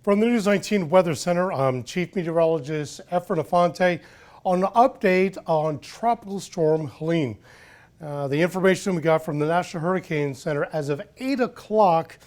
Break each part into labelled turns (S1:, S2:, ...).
S1: From the News 19 Weather Center, I'm Chief Meteorologist Efren Afante on an update on Tropical Storm Helene. The information we got from the National Hurricane Center as of 8 o'clock,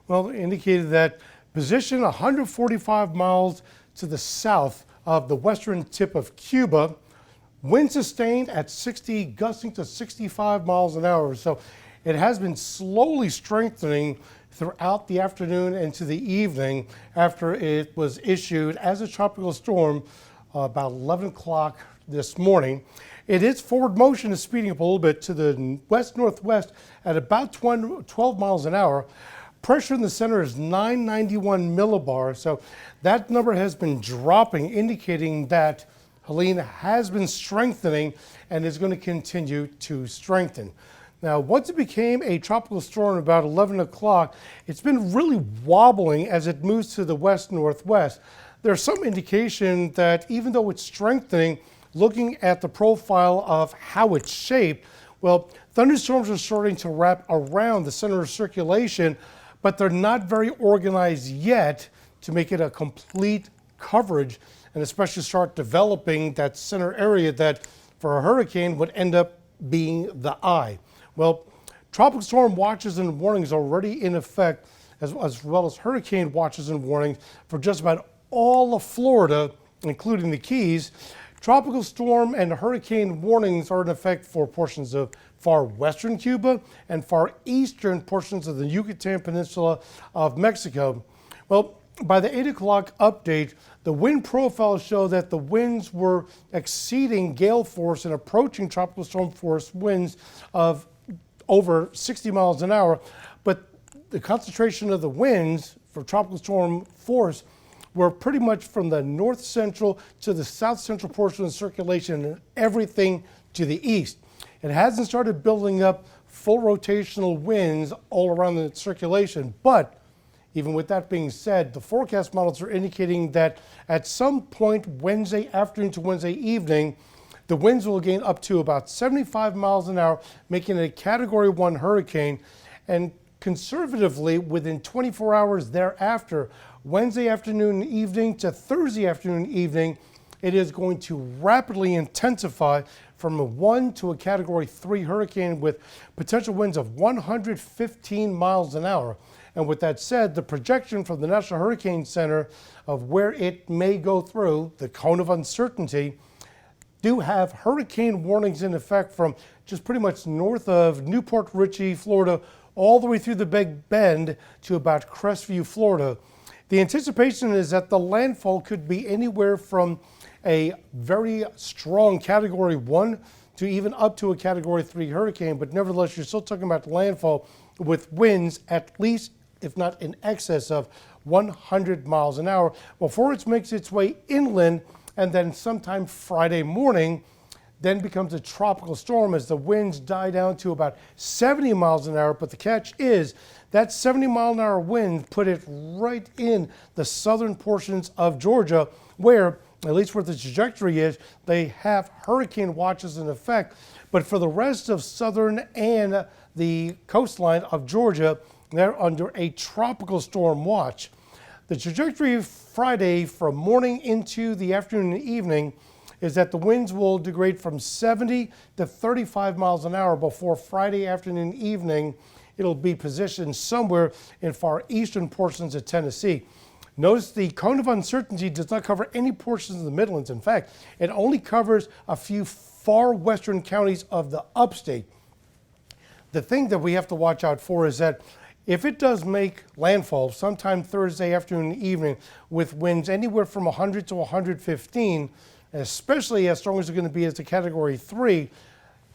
S1: indicated that position 145 miles to the south of the western tip of Cuba. Wind sustained at 60, gusting to 65 miles an hour. So it has been slowly strengthening throughout the afternoon into the evening after it was issued as a tropical storm about 11 o'clock this morning. Its forward motion is speeding up a little bit to the west-northwest at about 12 miles an hour. Pressure in the center is 991 millibars, so that number has been dropping, indicating that Helene has been strengthening and is going to continue to strengthen. Now, once it became a tropical storm about 11 o'clock, it's been really wobbling as it moves to the west-northwest. There's some indication that even though it's strengthening, looking at the profile of how it's shaped, thunderstorms are starting to wrap around the center of circulation, but they're not very organized yet to make it a complete coverage and especially start developing that center area that for a hurricane would end up being the eye. Tropical storm watches and warnings are already in effect, as well as hurricane watches and warnings for just about all of Florida, including the Keys. Tropical storm and hurricane warnings are in effect for portions of far western Cuba and far eastern portions of the Yucatan Peninsula of Mexico. By the 8 o'clock update, the wind profiles show that the winds were exceeding gale force and approaching tropical storm force winds of over 60 miles an hour, but the concentration of the winds for tropical storm force were pretty much from the north central to the south central portion of the circulation and everything to the east. It hasn't started building up full rotational winds all around the circulation, but even with that being said, the forecast models are indicating that at some point Wednesday afternoon to Wednesday evening, the winds will gain up to about 75 miles an hour, making it a Category 1 hurricane. And conservatively, within 24 hours thereafter, Wednesday afternoon and evening to Thursday afternoon and evening, it is going to rapidly intensify from a 1 to a Category 3 hurricane with potential winds of 115 miles an hour. And with that said, the projection from the National Hurricane Center of where it may go through, the cone of uncertainty, do have hurricane warnings in effect from just pretty much north of Newport Richey, Florida, all the way through the Big Bend to about Crestview, Florida. The anticipation is that the landfall could be anywhere from a very strong Category 1 to even up to a Category 3 hurricane, but nevertheless, you're still talking about landfall with winds at least, if not in excess of 100 miles an hour before it makes its way inland, and then sometime Friday morning then becomes a tropical storm as the winds die down to about 70 miles an hour. But the catch is that 70 mile an hour wind put it right in the southern portions of Georgia, where, at least where the trajectory is, they have hurricane watches in effect. But for the rest of southern and the coastline of Georgia, they're under a tropical storm watch. The trajectory of Friday from morning into the afternoon and evening is that the winds will degrade from 70 to 35 miles an hour before Friday afternoon and evening. It'll be positioned somewhere in far eastern portions of Tennessee. Notice the cone of uncertainty does not cover any portions of the Midlands. In fact, it only covers a few far western counties of the upstate. The thing that we have to watch out for is that if it does make landfall sometime Thursday afternoon and evening with winds anywhere from 100 to 115, especially as strong as they're going to be as a Category 3,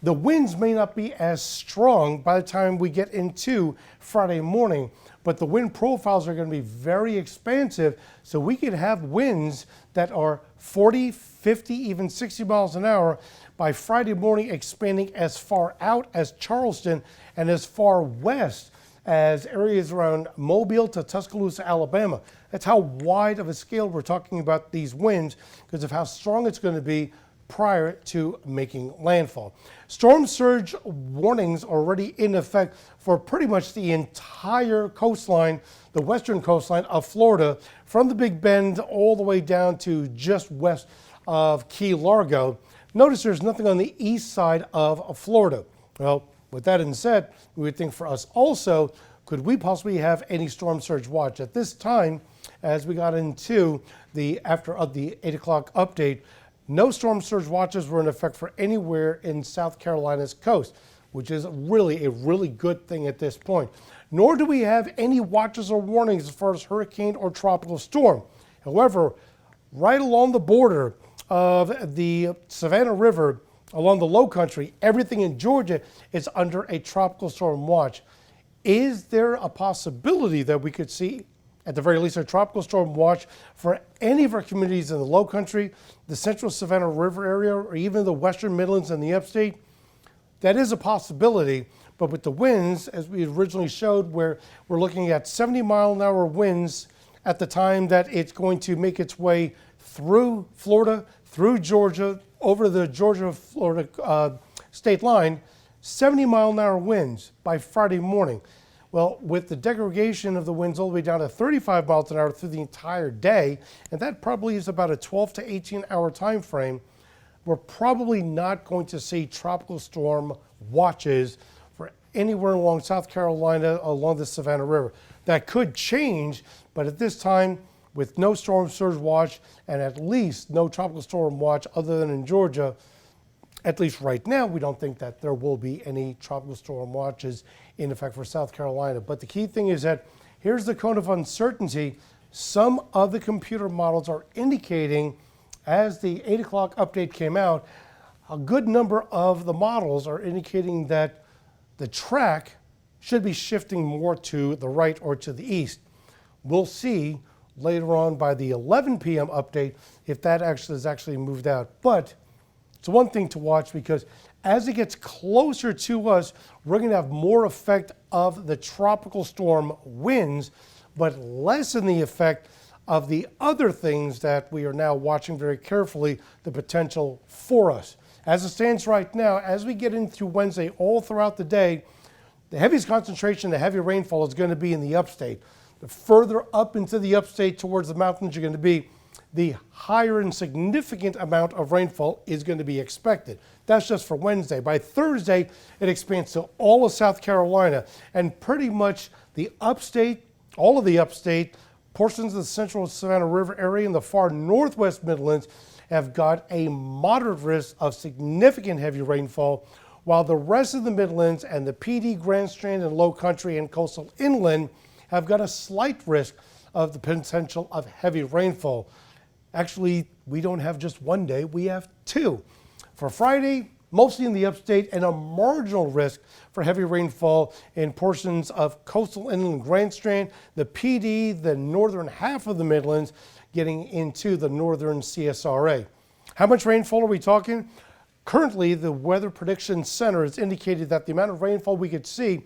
S1: the winds may not be as strong by the time we get into Friday morning, but the wind profiles are going to be very expansive, so we could have winds that are 40, 50, even 60 miles an hour by Friday morning, expanding as far out as Charleston and as far west as areas around Mobile to Tuscaloosa, Alabama. That's how wide of a scale we're talking about these winds because of how strong it's going to be prior to making landfall. Storm surge warnings are already in effect for pretty much the entire coastline, the western coastline of Florida, from the Big Bend all the way down to just west of Key Largo. Notice there's nothing on the east side of Florida. Well, with that being said, we would think for us also, could we possibly have any storm surge watch? At this time, as we got into after the 8 o'clock update, no storm surge watches were in effect for anywhere in South Carolina's coast, which is really a really good thing at this point. Nor do we have any watches or warnings as far as hurricane or tropical storm. However, right along the border of the Savannah River, along the low country, everything in Georgia is under a tropical storm watch. Is there a possibility that we could see, at the very least, a tropical storm watch for any of our communities in the low country, the central Savannah River area, or even the western Midlands and the upstate? That is a possibility, but with the winds, as we originally showed, where we're looking at 70-mile-an-hour winds at the time that it's going to make its way through Florida, through Georgia, over the Georgia-Florida state line, 70-mile-an-hour winds by Friday morning. Well, with the degradation of the winds all the way down to 35 miles an hour through the entire day, and that probably is about a 12 to 18-hour time frame, we're probably not going to see tropical storm watches for anywhere along South Carolina, along the Savannah River. That could change, but at this time, with no storm surge watch and at least no tropical storm watch other than in Georgia, at least right now, we don't think that there will be any tropical storm watches in effect for South Carolina. But the key thing is that here's the cone of uncertainty. Some of the computer models are indicating, as the 8 o'clock update came out, a good number of the models are indicating that the track should be shifting more to the right or to the east. We'll see later on by the 11 p.m. update if that is actually moved out. But it's one thing to watch, because as it gets closer to us, we're going to have more effect of the tropical storm winds, but less in the effect of the other things that we are now watching very carefully, the potential for us. As it stands right now, as we get into Wednesday all throughout the day, the heaviest concentration, the heavy rainfall is going to be in the upstate. The further up into the upstate towards the mountains you're going to be, the higher and significant amount of rainfall is going to be expected. That's just for Wednesday. By Thursday, it expands to all of South Carolina, and pretty much the upstate, all of the upstate, portions of the central Savannah River area and the far northwest Midlands have got a moderate risk of significant heavy rainfall, while the rest of the Midlands and the PD, Grand Strand, and Low Country and coastal inland have got a slight risk of the potential of heavy rainfall. Actually, we don't have just one day, we have two. For Friday, mostly in the upstate, and a marginal risk for heavy rainfall in portions of coastal inland Grand Strand, the PD, the northern half of the Midlands, getting into the northern CSRA. How much rainfall are we talking? Currently, the Weather Prediction Center has indicated that the amount of rainfall we could see,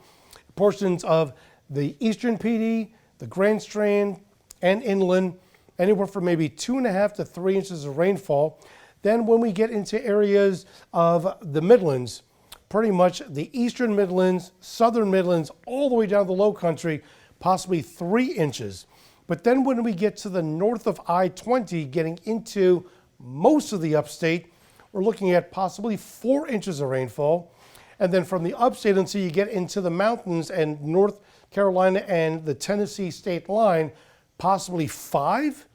S1: portions of the eastern PD, the Grand Strand, and inland, anywhere from maybe 2.5 to 3 inches of rainfall. Then when we get into areas of the Midlands, pretty much the eastern Midlands, southern Midlands, all the way down the low country, possibly 3 inches. But then when we get to the north of I-20, getting into most of the upstate, we're looking at possibly 4 inches of rainfall. And then from the upstate until you get into the mountains and North Carolina and the Tennessee state line, possibly 5.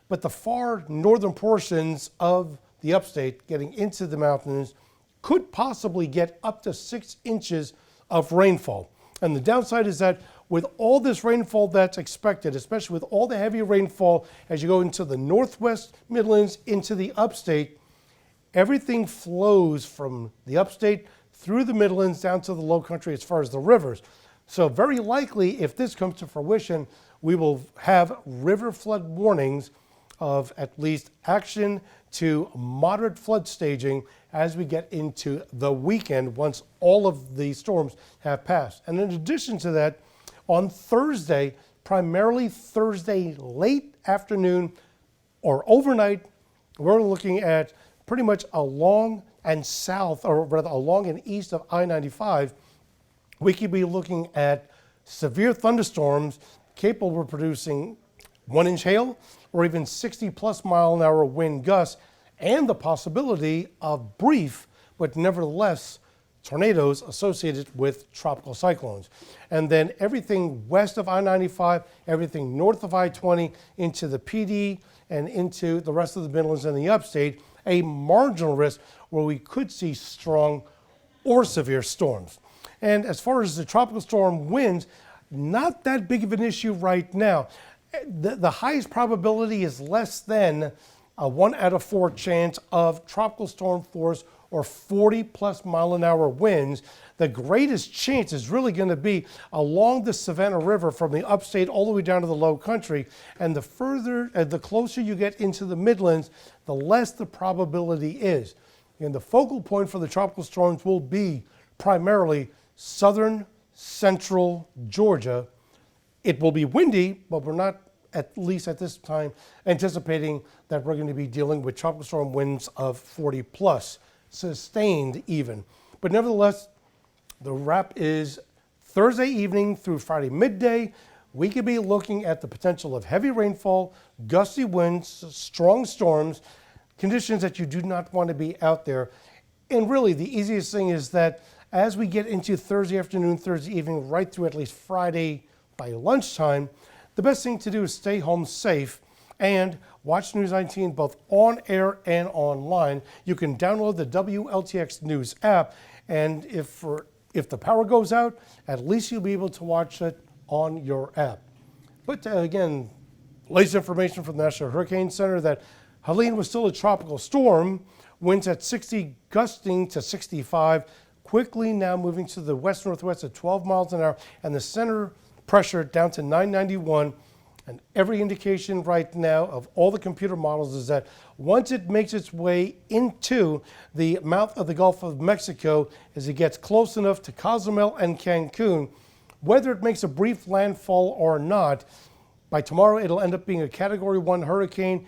S1: But the far northern portions of the upstate getting into the mountains could possibly get up to 6 inches of rainfall. And the downside is that with all this rainfall that's expected, especially with all the heavy rainfall as you go into the northwest Midlands, into the upstate, everything flows from the upstate through the Midlands down to the low country as far as the rivers. So very likely, if this comes to fruition, we will have river flood warnings of at least action to moderate flood staging as we get into the weekend once all of the storms have passed. And in addition to that, on Thursday, primarily Thursday late afternoon or overnight, we're looking at pretty much along and south, or rather along and east of I-95, we could be looking at severe thunderstorms capable of producing 1-inch hail or even 60+ mile-an-hour wind gusts, and the possibility of brief but nevertheless tornadoes associated with tropical cyclones. And then everything west of I-95, everything north of I-20 into the PD and into the rest of the Midlands and the upstate, a marginal risk where we could see strong or severe storms. And as far as the tropical storm winds, not that big of an issue right now. The highest probability is less than a 1 out of 4 chance of tropical storm force or 40+ mile-an-hour winds. The greatest chance is really going to be along the Savannah River from the upstate all the way down to the low country. And the closer you get into the Midlands, the less the probability is. And the focal point for the tropical storms will be primarily southern, central Georgia. It will be windy, but we're not, at least at this time, anticipating that we're going to be dealing with tropical storm winds of 40+, sustained even. But nevertheless, the wrap is Thursday evening through Friday midday. We could be looking at the potential of heavy rainfall, gusty winds, strong storms, conditions that you do not want to be out there. And really, the easiest thing is that as we get into Thursday afternoon, Thursday evening, right through at least Friday by lunchtime, the best thing to do is stay home safe and watch News 19 both on air and online. You can download the WLTX News app, and if the power goes out, at least you'll be able to watch it on your app. But again, latest information from the National Hurricane Center that Helene was still a tropical storm, winds at 60 gusting to 65, quickly now moving to the west-northwest at 12 miles an hour, and the center pressure down to 991. And every indication right now of all the computer models is that once it makes its way into the mouth of the Gulf of Mexico, as it gets close enough to Cozumel and Cancun, whether it makes a brief landfall or not, by tomorrow it'll end up being a Category 1 hurricane,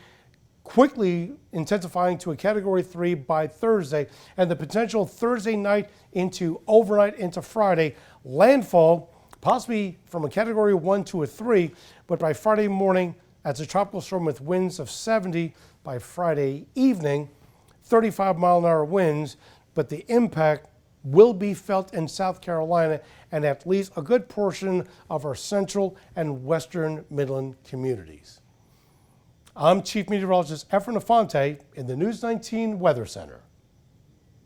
S1: quickly intensifying to a Category 3 by Thursday, and the potential Thursday night into overnight into Friday landfall, possibly from a Category 1 to a 3, but by Friday morning as a tropical storm with winds of 70, by Friday evening, 35 mile-an-hour winds, but the impact will be felt in South Carolina and at least a good portion of our central and western Midland communities. I'm Chief Meteorologist Efren Infante in the News 19 Weather Center.